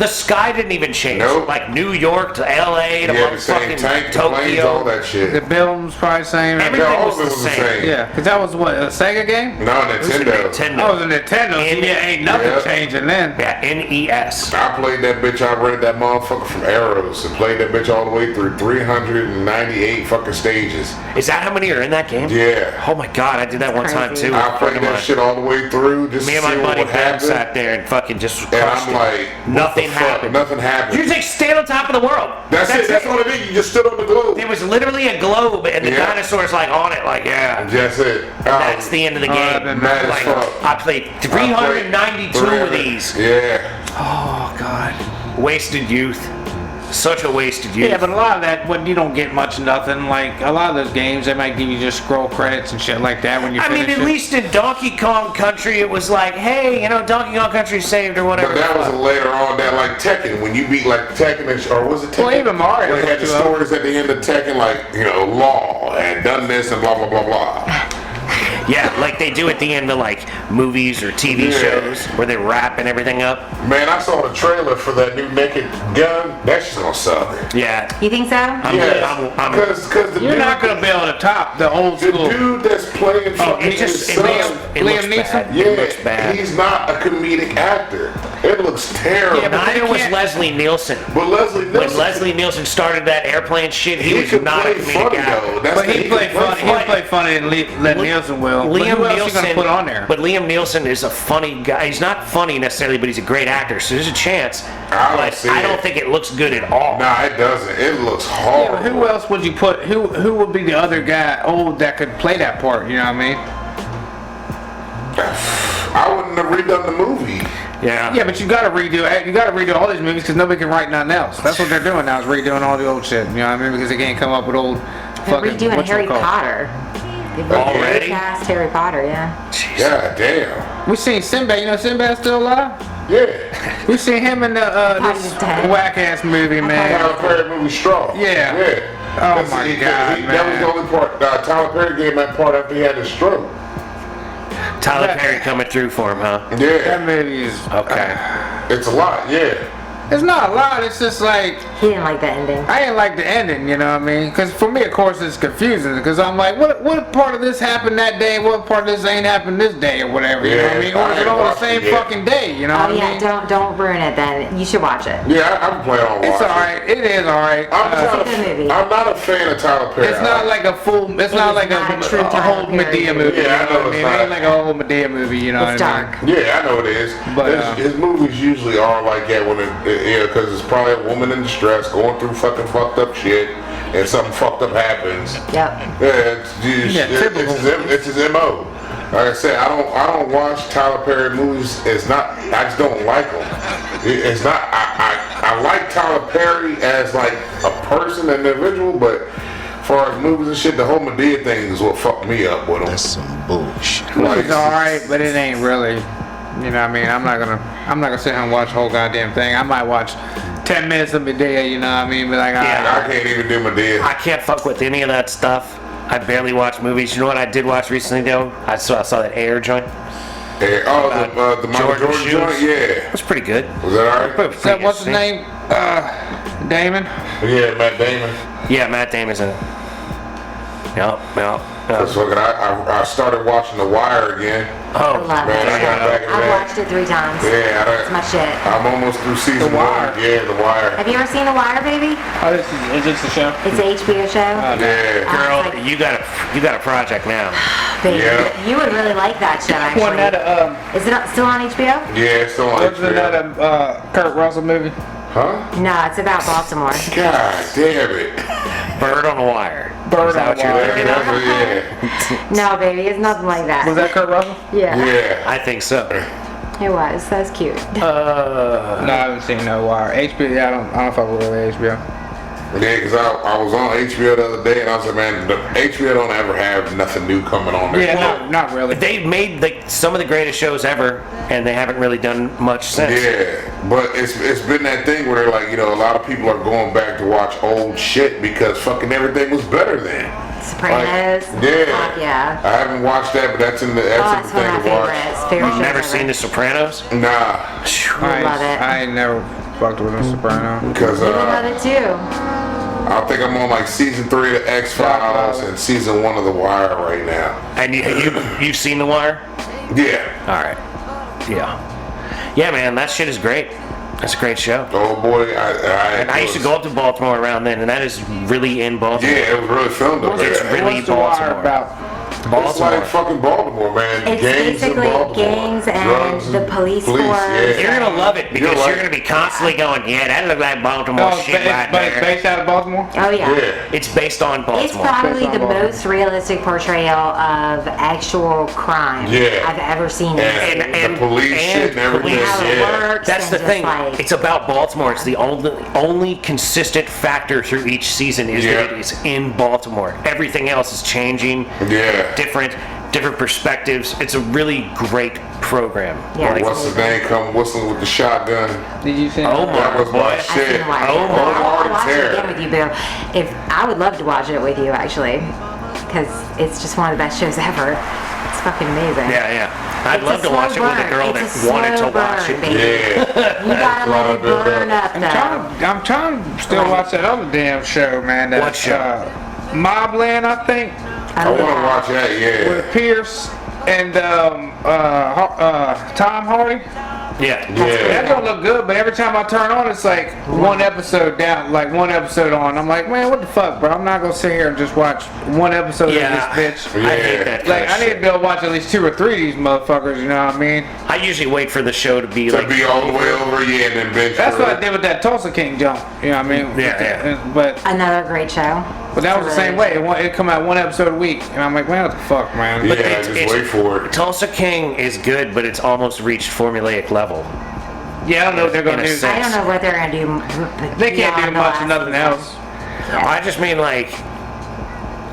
The sky didn't even change. Nope. Like New York to LA to Yeah, the same motherfucking tank, the planes, all Tokyo. that shit. The building's probably the same. Everything all was of it the same. Yeah, because that was what, a Sega game? No, It was a Nintendo. Nintendo. Oh, the Nintendo. Yeah, ain't nothing Yeah. changing then. Yeah, NES. I played that bitch. I rented that motherfucker from Arrows and played that bitch all the way through 398 fucking stages. Is that how many are in that game? Yeah. Oh my god, I did that one time crazy. too. I played that shit all the way through just Me to and my see what buddy would Ben happen. sat there and fucking just And crushed I'm it. like, what Nothing the fuck? happened. Nothing happened. You just stand on top of the world. That's it. That's all it is. You just stood on the globe. There was literally a globe and the Yeah. dinosaurs like on it, like yeah. That's it. That's the end of the that'd game. been mad as Like, fuck. I played 392 of these. Yeah. Oh, God. Wasted youth. Such a wasted youth. Yeah, but a lot of that, when you don't get much nothing, like a lot of those games, they might give you just scroll credits and shit like that when you I mean, finish at it. least in Donkey Kong Country, it was like, hey, you know, Donkey Kong Country saved or whatever. But that was later on that like Tekken, when you beat like Tekken, or was it Tekken? Well, even Mario They had the too. stories at the end of Tekken, like, you know, Law and done this and blah, blah, blah, blah. Yeah, like they do at the end of like movies or TV Yeah. shows where they wrap and everything up. Man, I saw the trailer for that new Naked Gun. That shit's gonna suck. Yeah. You think so? Yeah, I'm- because the You're dude, not going to be able to top the old the school. dude that's playing fucking It just his it son, looks, it Liam looks Neeson? bad. yeah, It looks bad. he's not a comedic actor. It looks terrible. Yeah, but Neither they was can't- Leslie Nielsen. but Leslie When Nielsen, Leslie Nielsen started that airplane shit, he was could not a play comedic funny actor. though. That's But the- he could played play funny. He'll play funny than Nielsen will. But Liam who else you Nielsen, going to put on there? But Liam Nielsen is a funny guy. He's not funny necessarily, but he's a great actor. So there's a chance. I don't But see I it. don't think it looks good at all. Nah, it doesn't. It looks Yeah, horrible. but who else would you put? Who would be the other guy old that could play that part? You know what I mean? I wouldn't have redone the movie. Yeah. Yeah, but you got to redo all these movies because nobody can write nothing else. That's what they're doing now is redoing all the old shit. You know what I mean? Because they can't come up with old They're fucking redoing Harry whatchamacallit. Potter. They've Already? recast Harry Potter, yeah. God damn. We seen Sinbad. You know Sinbad's still alive? Yeah. We seen him in the thought this he was dead. whack ass movie, man. Tyler Perry movie Straw. Yeah. Yeah. Oh That's- my he- God, That was man. the only part. Tyler Perry gave that part after he had his stroke. Tyler That- Perry coming through for him, huh? Yeah. That movie is Okay. It's a lot. Yeah. It's not a lot. It's just like He didn't like the ending. I didn't like the ending. You know what I mean? Because for me, of course, it's confusing. Because I'm like, what part of this happened that day? What part of this ain't happened this day or whatever? You know what I Yeah, mean? Or I is it ain't all the watched same it yet. fucking day? You know Oh what I yeah, mean? don't ruin it then. You should watch it. Yeah, I'm planning on watching. It's alright. It is alright. I'm It's a not good movie. I'm not a fan of Tyler Perry. It's not like a full. It's not is like not a true a Tyler whole Perry Medea movie. movie. Yeah, I you know know what I it's mean? not. It ain't like a whole Medea movie. You know It's what I mean? dark. Yeah, I know it is. But, His movies usually are like that when because it's probably a woman in distress going through fucking fucked up shit, and something fucked up happens. Yep. Yeah, typical. it's his MO. Like I said, I don't watch Tyler Perry movies. It's not. I just don't like them. It's not. I like Tyler Perry as like a person, an individual, but as far as movies and shit, the whole Medea thing is what fucked me up with him. That's some bullshit. It's alright, but it ain't really. You know what I mean? I'm not gonna sit here and watch the whole goddamn thing. I might watch 10 minutes of Medea, you know what I mean? But like, Yeah. I can't even do Medea. I can't fuck with any of that stuff. I barely watch movies. You know what I did watch recently though? I saw that Air joint. Yeah, the Michael Jordan shoes. joint. Yeah, It was pretty good. was that alright? is that what's his name? Damon? Yeah, Matt Damon. Yeah, Matt Damon's in it. Yep. That's fucking. I started watching The Wire again. I Oh, love Man, I got it. back in I've that. watched it 3 times. Yeah, It's my shit. I'm almost through season The Wire. 1. Yeah, The Wire. Have you ever seen The Wire, baby? Oh, is this the show? It's an HBO show. Yeah. girl, It's like- you got a project now. Baby, Yeah. you would really like that show, Wasn't that actually. Is it still on HBO? Yeah, it's still on wasn't that HBO. a Kurt Russell movie? Huh? No, it's about Baltimore. God damn it. Bird on the Wire. Bird Is that on what the you're Wire. thinking That's of? what- yeah. No, baby, it's nothing like that. Was that Kurt Russell? Yeah, Yeah. I think so. it was. That's cute. No, I haven't seen no Wire. HBO, yeah, I don't fuck with HBO. Yeah, because I was on HBO the other day and I was like, man, the HBO don't ever have nothing new coming on there. Yeah, not really. They've made like some of the greatest shows ever, and they haven't really done much since. Yeah, but it's been that thing where they're like, you know, a lot of people are going back to watch old shit because fucking everything was better then. Sopranos. Yeah. Fuck yeah. I haven't watched that, but that's in the Oh, it's one of my thing to watch. favorites. Favorite You've shows never ever. seen The Sopranos? Nah. I love it. I ain't never. fucked with The Sopranos. Because You love it too. I think I'm on like season 3 of the X-Files and season 1 of The Wire right now. And you've seen The Wire? Yeah. All right. Yeah. Yeah, man, that shit is great. That's a great show. Oh boy, I used to go up to Baltimore around then, and that is really in Baltimore. Yeah, it was really filmed up there. It's really What's The Wire Baltimore. about? It's like fucking Baltimore, man. It's gangs basically in Baltimore. gangs and Drugs the police force. Yeah. You're gonna love it because You're you're right. gonna be constantly going, yeah, that looks like Baltimore shit right But it's there. based out of Baltimore? Oh yeah. Yeah. It's based on Baltimore. It's probably Based on the Baltimore. most realistic portrayal of actual crime Yeah. I've ever seen. And the police shit and everything. police. How it Yeah. works. That's and the just thing. like- It's about Baltimore. It's the only consistent factor through each season is Yeah. that it is in Baltimore. Everything else is changing. Yeah. Different perspectives. It's a really great program. Yeah. Like, What's his name come whistling with the shotgun? Did you see Omar, That was my boy. I've seen shit. Wire. Oh, I Omar want to watch it Terror. again with you, Bill. I would love to watch it with you actually, because it's just one of the best shows ever. It's fucking amazing. Yeah. I'd It's love a to watch it slow with a burn. girl It's that a wanted to slow watch burn, it. baby. Yeah. You gotta let it burn up though. I'm trying to still watch that other damn show, man. That, What show? Mobland, I think, I want to watch that, yeah. with Pierce and Tom Hardy. Yeah. Yeah. That don't look good, but every time I turn on, it's like one episode down, like one episode on. I'm like, man, what the fuck, bro? I'm not gonna sit here and just watch one episode Yeah. of this bitch. I hate that. Like, kind of I need to shit. be able to watch at least 2 or 3 of these motherfuckers, you know what I mean? I usually wait for the show to be To like. be all the way over, yeah, and then binge That's through what I it. did with that Tulsa King jump, you know what I mean? Yeah. But Another great show. that was the same way. It come out one episode a week, and I'm like, man, what the fuck, man? Yeah, it's- just wait for it. Tulsa King is good, but it's almost reached formulaic level. Yeah, I don't know what they're gonna In a do. sense. I don't know what they're gonna do. They can't do beyond the much last of nothing season. else. Yeah. I just mean like,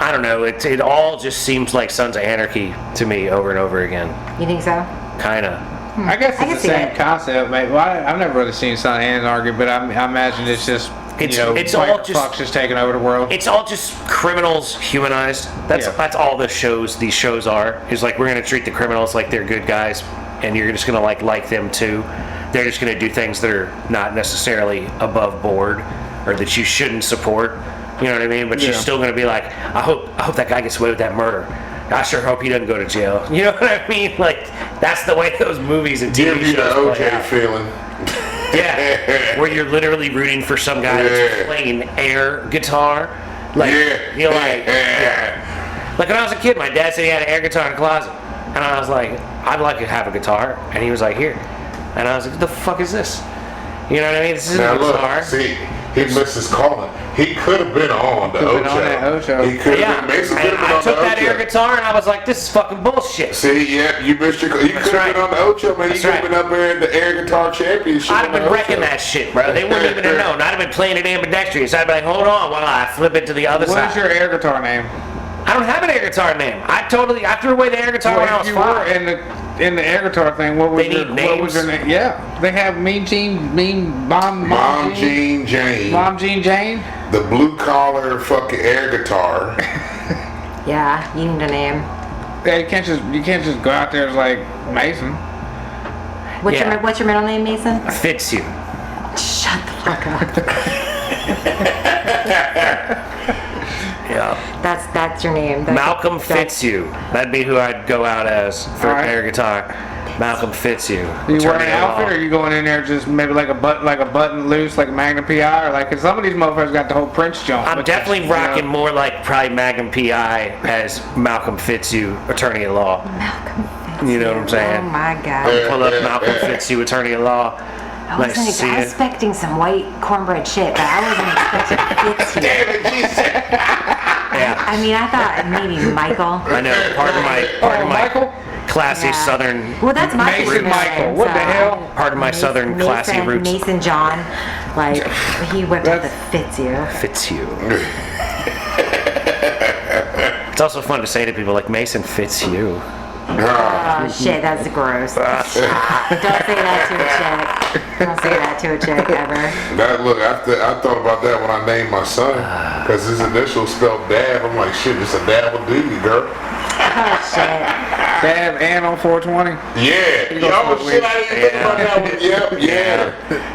I don't know. It all just seems like Sons of Anarchy to me over and over again. You think so? Kinda. I guess I can it's the see same it. concept, mate. Well, I've never really seen Son of Anarchy, but I imagine it's just It's white all just- fucks just taking over the world. It's all just criminals humanized. Yeah. That's all these shows are. Is like we're gonna treat the criminals like they're good guys, and you're just gonna like them too. They're just gonna do things that are not necessarily above board or that you shouldn't support. You know what I mean? But you're Yeah. still gonna be like, I hope that guy gets away with that murder. I sure hope he doesn't go to jail. You know what I mean? Like that's the way those movies and Give TV you the shows play OJ out. feeling. Yeah, where you're literally rooting for some guy Yeah. that's playing air guitar. Like, Yeah. you're like, yeah. Like when I was a kid, my dad said he had an air guitar in the closet. And I was like, I'd like to have a guitar. And he was like, here. And I was like, what the fuck is this? You know what I mean? This isn't Now a guitar. look, see, he missed his calling. He could have been on the Could've been on that Ocho. Ocho. He could Yeah, have been. Mason could and have been I on the took that air Ocho. guitar and I was like, this is fucking bullshit. See, yeah, you missed your. You could have right. been on the Ocho, man. That's You could have right. been up there in the air guitar championship. I'd have on been the wrecking Ocho. that shit, bro. They wouldn't even have known. I'd have been playing it ambidextrous. I'd be like, hold on while I flip it to the other What side. is your air guitar name? I don't have an air guitar name. I threw away the air guitar when I Well, was if you were 5. in the air guitar thing, what was They your need what was your names. name? Yeah, they have Mom Jean Jane. Mom Jean Jane. The blue collar fucking air guitar. Yeah, you need a name. Yeah, you can't just go out there as like Mason. Yeah. What's your middle name, Mason? Fitzhugh. Shut the fuck up. Yeah. That's your name. Malcolm Fitzhugh. That'd be who I'd go out as for Alright. air guitar. Malcolm Fitzhugh. Do you wear an Attorney at outfit, law. or are you going in there just maybe like a button loose, like a Magnum PI, or like? Cause some of these motherfuckers got the whole Prince jump. I'm definitely rocking more like probably Magnum PI as Malcolm Fitzhugh, attorney at law. Malcolm Fitzhugh. You know what I'm saying? Oh my god. Pull up Malcolm Fitzhugh, attorney at law. I Nice to was see you. expecting some white cornbread shit, but I wasn't expecting Fitzhugh. Damn it, Jesus. Yeah. I mean, I thought maybe Michael. I know. Part of my Michael? classy Yeah. Southern. Well, that's my Mason middle Michael. name, What the so- hell? Part of my Southern classy roots. Mason John, like he whipped out the Fitzhugh. Fitzhugh. It's also fun to say to people like Mason Fitzhugh. Oh shit, that's gross. Don't say that to a chick. Don't say that to a chick ever. That look, I thought about that when I named my son, because his initials spelled Dab. I'm like, shit, it's a dab will do you, girl. Oh shit. Dab and on 420. Yeah. You gonna Yo, smoke shit, weed. I didn't think about that one. Yep, yeah.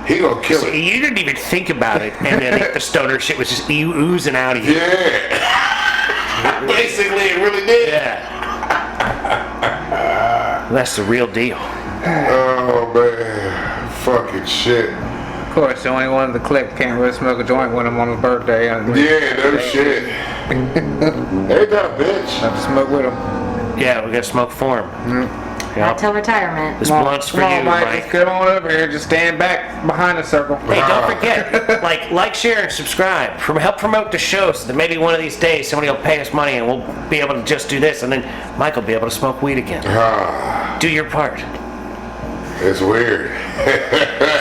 he gonna kill So it. you didn't even think about it, and then the stoner shit was just oozing out of you. Yeah. Basically, it really did. Yeah. That's the real deal. Oh man, fucking shit. Of course, the only one of the clique can't really smoke a joint with him on his birthday. Yeah, no shit. Ain't that a bitch? Have to smoke with him. Yeah, we gotta smoke for him. Not till retirement. This blunt's for Come you, on, Mike. Mike. Just get on over here. Just stand back behind the circle. Hey, don't forget, like, share, and subscribe. Help promote the show so that maybe one of these days somebody will pay us money and we'll be able to just do this, and then Mike will be able to smoke weed again. Do your part. It's weird.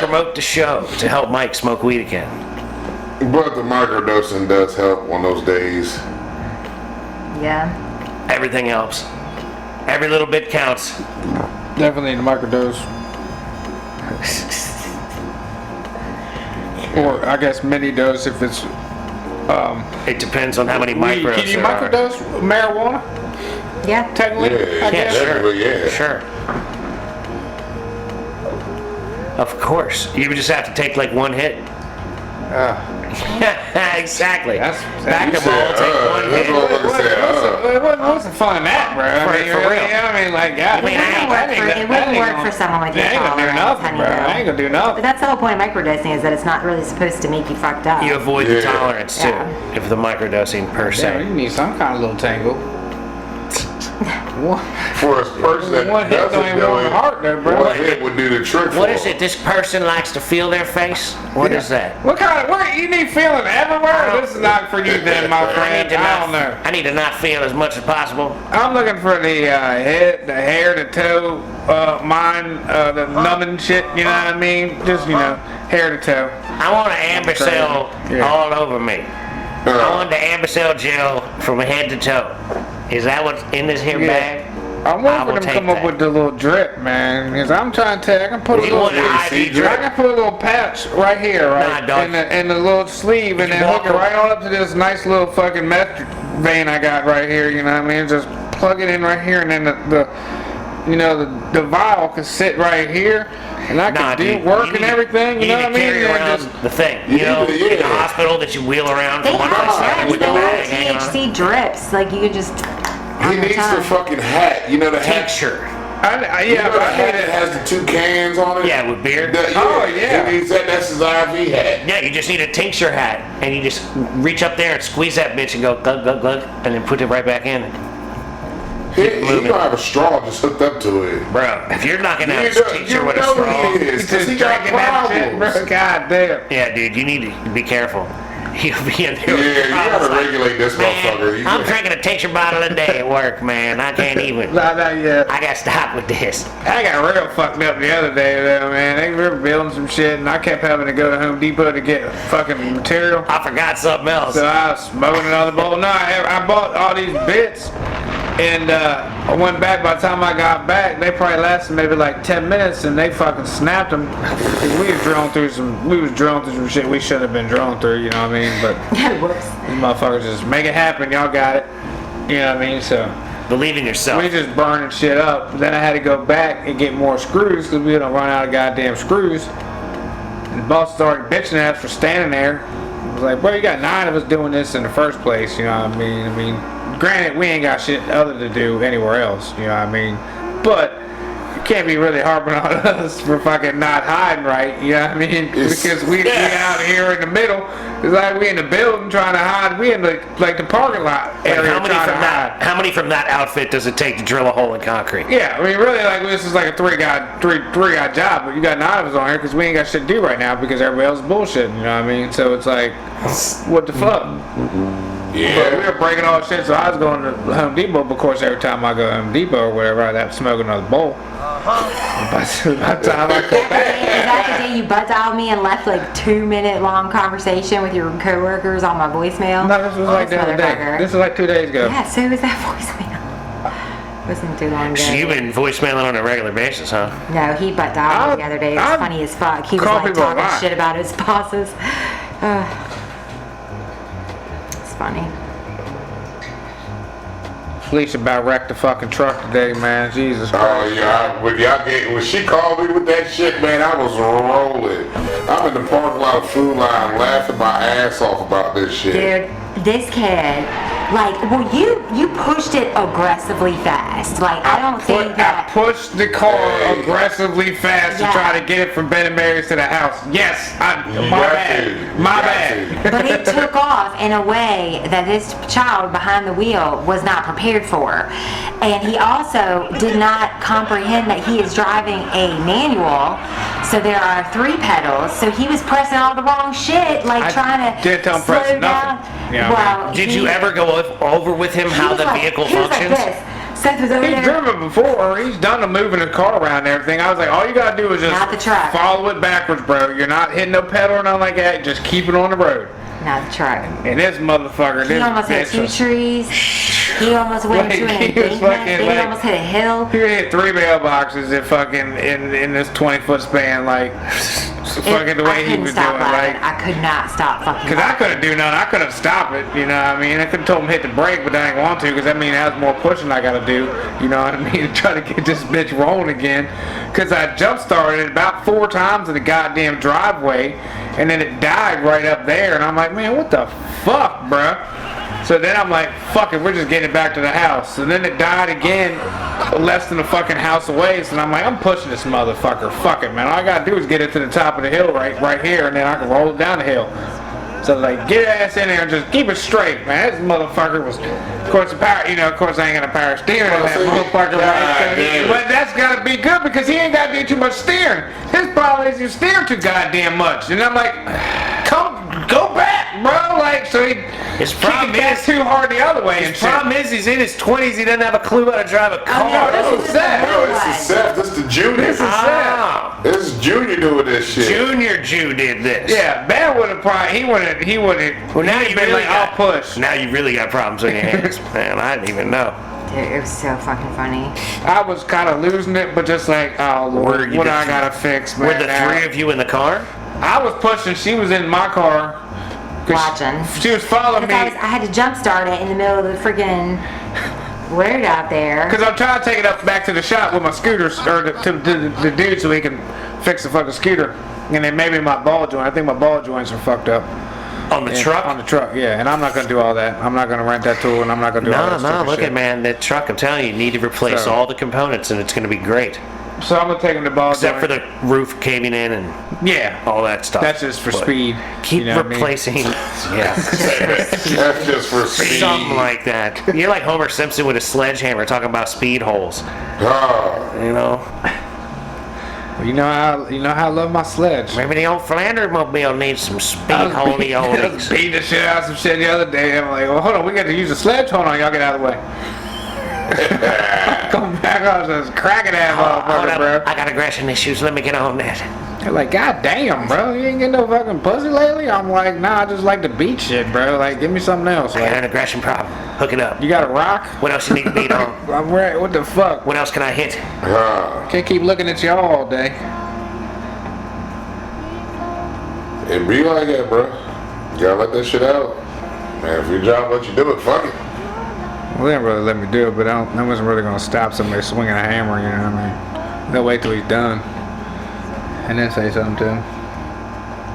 Promote the show to help Mike smoke weed again. But the microdosing does help on those days. Yeah. Everything helps. Every little bit counts. Definitely the microdose. Or I guess mini dose if it's. It depends on how many micros Can you there are. microdose marijuana? Yeah. Technically, Yeah, I guess. definitely, yeah. Sure. Of course. You would just have to take like one hit. Exactly. That's Back them all, take one that's hit. what I'm gonna say. What's the fun in that, bro? I For mean, real. really, I mean, like, God, I mean, It wouldn't work for someone with your I ain't gonna do tolerance, nothing, honey, bro. though. I ain't gonna do But nothing. that's the whole point of microdosing, is that it's not really supposed to make you fucked up. You avoid the Yeah. tolerance too, Yeah. if the microdosing per Damn, se. you need some kind of little tangle. For a person that One hit don't doesn't even know warm the it, heart there, bro. one hit would do the trick What for is him. it? This person likes to feel their face? What is that? What kind of, what, you need feeling everywhere? This is not for you then, my I need friend. to I don't know. I need to not feel as much as possible. I'm looking for the head, the hair, the toe, the numbing shit, you know what I mean? Just, hair to toe. I want an Ambicel Yeah. all over me. I want the Ambicel gel from head to toe. Is that what's in this here Yeah. bag? I'm I waiting will for them to take come up that. with the little drip, man. Because I'm trying to tell you, I can put a You little, want an IV I drip? can put a little patch right here, Nah, right, dog. in the little sleeve, and You then hook walk it right on up to this nice little fucking meth vein I got right here. You know what I mean? Just plug it in right here, and then the vial can sit right here, and I can do dude, work you and need- everything. You know what I need mean? to carry And around just the thing. You You know, need to, in the yeah. hospital that you wheel around They from one place to have another drips. with the They bag have hanging on. THC drips. Like you could just. He on your needs the tongue. fucking hat. You know the hat? Tincture. yeah, You know but the I hat need that it. has the two cans on it? Yeah, with beer. Oh, yeah. He needs that. That's his IV hat. Yeah, you just need a tincture hat, and you just reach up there and squeeze that bitch and go glug glug glug, and then put it right back in. He moving. gonna have a straw just hooked up to it. Bro, if you're knocking out You this know, tincture you with a know straw, he is, 'cause he got Drinking that shit, problems. bro. God damn. yeah, dude, you need to be careful. You'll be in there. with Yeah, you problems gotta like, regulate this man, motherfucker. You I'm gotta- drinking a tincture bottle a day at work, man. I can't even. Not yet. I gotta stop with this. I got real fucked up the other day, though, man. They were building some shit, and I kept having to go to Home Depot to get fucking material. I forgot something else. So I was smoking another bowl. No, I bought all these bits, and I went back. By the time I got back, they probably lasted maybe like 10 minutes, and they fucking snapped them. We was drilling through some shit we shouldn't have been drilling through, you know what I mean? But Whoops. these motherfuckers just make it happen. Y'all got it, you know what I mean? So. Believe in yourself. We just burning shit up. Then I had to go back and get more screws because we don't run out of goddamn screws. And the boss started bitching at us for standing there. I was like, bro, you got 9 of us doing this in the first place, you know what I mean? Granted, we ain't got shit other to do anywhere else, you know what I mean? But you can't be really harping on us for fucking not hiding right, you know what I mean? Because we out here in the middle. It's like we in the building trying to hide. We in the parking lot Like, area trying to hide. how many from that outfit does it take to drill a hole in concrete? Yeah, I mean, really, like this is like a three guy job, but you got 9 of us on here because we ain't got shit to do right now because everybody else is bullshitting. You know what I mean? So it's like, what the fuck? But we Yeah. were breaking all shit, so I was going to Home Depot. But of course, every time I go to Home Depot or whatever, I'd have to smoke another bowl. By the time I come back, Is that the day you butt dialed me and left like 2-minute long conversation with your coworkers on my voicemail? no, this was like the other day. Motherfucker. This was like 2 days ago. Yeah, so was that voicemail. Wasn't too long ago. So you've been voicemailing on a regular basis, huh? No, he butt dialed me the other day. It was I funny as fuck. He was call like people a talking lot. shit about his bosses. It's funny. Felicia about wrecked the fucking truck today, man. Jesus Christ. Oh yeah, when she called me with that shit, man, I was rolling. I I'm in the parking lot of Food Line laughing my ass off about this shit. Dude, this kid, like, well, you pushed it aggressively fast. Like, I don't think that. I pushed the car aggressively fast to try to get it from Ben and Mary's to the house. Yes, my bad. But it took off in a way that this child behind the wheel was not prepared for. And he also did not comprehend that he is driving a manual, so there are 3 pedals, so he was pressing all the wrong shit, like trying to didn't tell him slow press down. nothing. Yeah, well, Did you ever go over with him how the vehicle functions? Like Seth was over He's there. driven before. He's done the moving the car around and everything. I was like, all you gotta do is just Not the truck. follow it backwards, bro. You're not hitting no pedal or nothing like that. Just keep it on the road. Not the truck. And this motherfucker, He this almost hit bitch 2 was- trees. He almost went Like, into an he was embankment. fucking Then he like- almost hit a hill. He hit 3 mailboxes in fucking in this 20-foot span, like fucking the way I he couldn't was stop doing, laughing. like. I could not stop fucking Cause I laughing. couldn't do nothing. I couldn't stop it. You know what I mean? I could have told him hit the brake, but I didn't want to, because that means there's more pushing I gotta do. You know what I mean? To try to get this bitch rolling again. Cause I jump started it about 4 times in the goddamn driveway, and then it died right up there. And I'm like, man, what the fuck, bruh? So then I'm like, fuck it, we're just getting it back to the house. So then it died again, less than a fucking house away. So I'm like, I'm pushing this motherfucker. Fuck it, man. All I gotta do is get it to the top of the hill right here, and then I can roll it down the hill. So like, get your ass in there and just keep it straight, man. This motherfucker was, of course, the power. You know, of course, I ain't got a power steering on that motherfucker. Right? But that's gotta be good because he ain't gotta do too much steering. His problem is you steer too goddamn much, and I'm like, go back, bro. Like, so he. His problem is too hard the other way. His problem is he's in his 20s. He doesn't have a clue how to drive a car. no, This is Seth. No, this is Seth. This is the Junior. This is Junior doing this shit. Junior Jew did this. Yeah, Ben would have probably. He would have. Well, now you been really like, got, I'll push. Now you really got problems on your hands, man. I didn't even know. Dude, it was so fucking funny. I was kind of losing it, but just like, oh Lord, what I gotta fix, man. Were the now. 3 of you in the car? I was pushing. She was in my car. 'Cause Watching. She was following me. I had to jump start it in the middle of the freaking road out there. Because I'm trying to take it up back to the shop with my scooters, or to the dude so he can fix the fucking scooter. And then maybe my ball joint. I think my ball joints are fucked up. On the truck? On the truck, yeah. And I'm not going to do all that. I'm not going to rent that tool, and I'm not going to do all that No, stupid look shit. at, man, that truck, I'm telling you, you need to replace So- all the components and it's going to be great. So I'm going to take him to ball Except for joint. the roof caving in and Yeah. all that stuff. That's just for But speed. Keep you know what I mean? replacing, yeah, That's just for speed. something like that. You're like Homer Simpson with a sledgehammer talking about speed holes, Ah, you know? You know how I love my sledge. Maybe the old Flanders mobile needs some speed holey I was oldies. beating the shit out of some shit the other day. I'm like, well, hold on, we got to use a sledge. Hold on, y'all get out of the way. Come back, I was just cracking that Hold motherfucker, up, bro. I got aggression issues, let me get on that. They're like, God damn, bro, you ain't getting no fucking pussy lately? I'm like, nah, I just like to beat shit, bro. Like, give me something else. I got an Like, aggression problem, hook it up. you got a rock? What else you need to beat on? I'm right. What the fuck? What else can I hit? ah. Can't keep looking at y'all all day. It be like that, bro. You gotta let that shit out. Man, if your job let you do it, fuck it. Well, they didn't really let me do it, but that wasn't really gonna stop somebody swinging a hammer. You know what I mean? They'll wait till he's done, and then say something to him.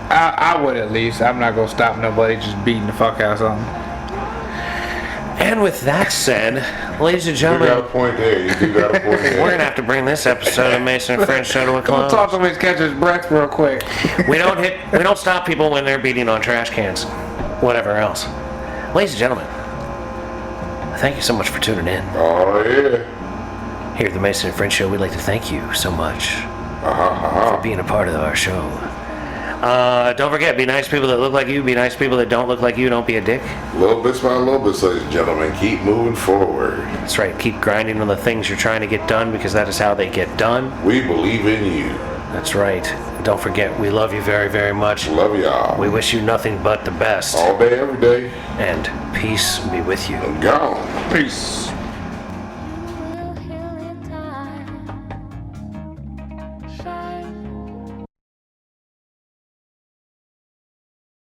I would at least. I'm not gonna stop nobody just beating the fuck out of something. And with that said, ladies and You got a gentlemen, point there. You do got a point there. we're gonna have to bring this episode of Mason and French Show to a Don't talk close. to me, catch his breath real quick. We don't stop people when they're beating on trash cans, whatever else. Ladies and gentlemen, thank you so much for tuning in. Oh, yeah. Here at the Mason and French Show, we'd like to thank you so much Uh-huh. for being a part of our show. Don't forget, be nice to people that look like you, be nice to people that don't look like you, don't be a dick. Little bits by little bits, ladies and gentlemen. Keep moving forward. That's right, keep grinding on the things you're trying to get done because that is how they get done. We believe in you. That's right. Don't forget, we love you very, very much. Love y'all. We wish you nothing but the best. All day, every day. And peace be with you. I'm gone. Peace.